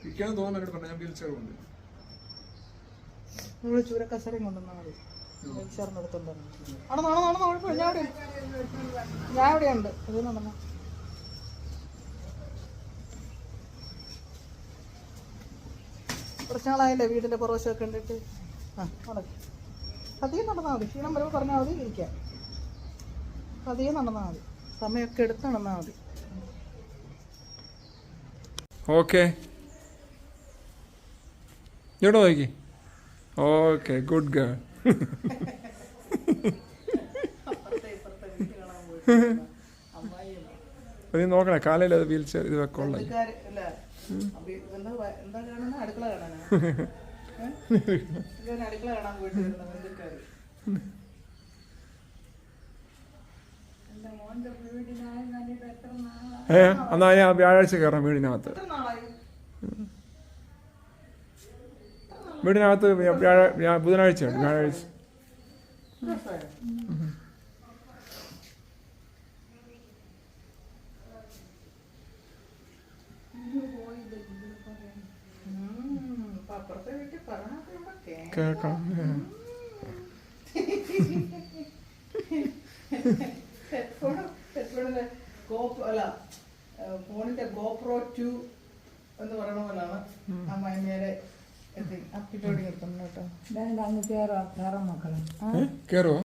ഇരിക്കാന്ന് തോന്നുന്നു എന്നോട് പറഞ്ഞു. ഞാൻ വീൽ ചെയർ കൊണ്ട് നമ്മൾ ചൂരക്കസരയും കൊണ്ടുവന്നാൽ മതി. വീൽ ചെയറിൻ്റെ അടുത്തുണ്ടായിരുന്നു. ഞാൻ ഇവിടെ ഉണ്ട്. ഇത് നടന്നു കുറച്ച് നാളായില്ലേ വീടിൻ്റെ പുറവശമൊക്കെ കണ്ടിട്ട്. നടക്കും. പതിയെ നടന്നാൽ മതി. ക്ഷീണം വരുമ്പോൾ പറഞ്ഞാൽ മതി. ഇരിക്കാം. പതിയെ നടന്നാൽ മതി. സമയമൊക്കെ എടുത്ത് നടന്നാൽ മതി. ഓക്കെ ഇവിടെ നോക്കി. Okay good girl. നീ നോക്കണേ കാലയിൽ അത് വീൽ ചെയർ ഇത് വെക്കോളൂ. അടുക്കള കാണാൻ പോയിട്ട് എന്നാ ഞാൻ വ്യാഴാഴ്ച കയറാം വീടിനകത്ത്. വീടിനകത്ത് ബുധനാഴ്ച ഉണ്ട്. വ്യാഴാഴ്ച കേൾക്കാം. ഫോണിന്റെ ഗോപ്രോ 2 എന്ന് പറയണ പോലാണ് അമ്മായിമ്മേരെ അപ്പിട്ടോടി നിർത്തുന്നു കേട്ടോ. കേറുവോ?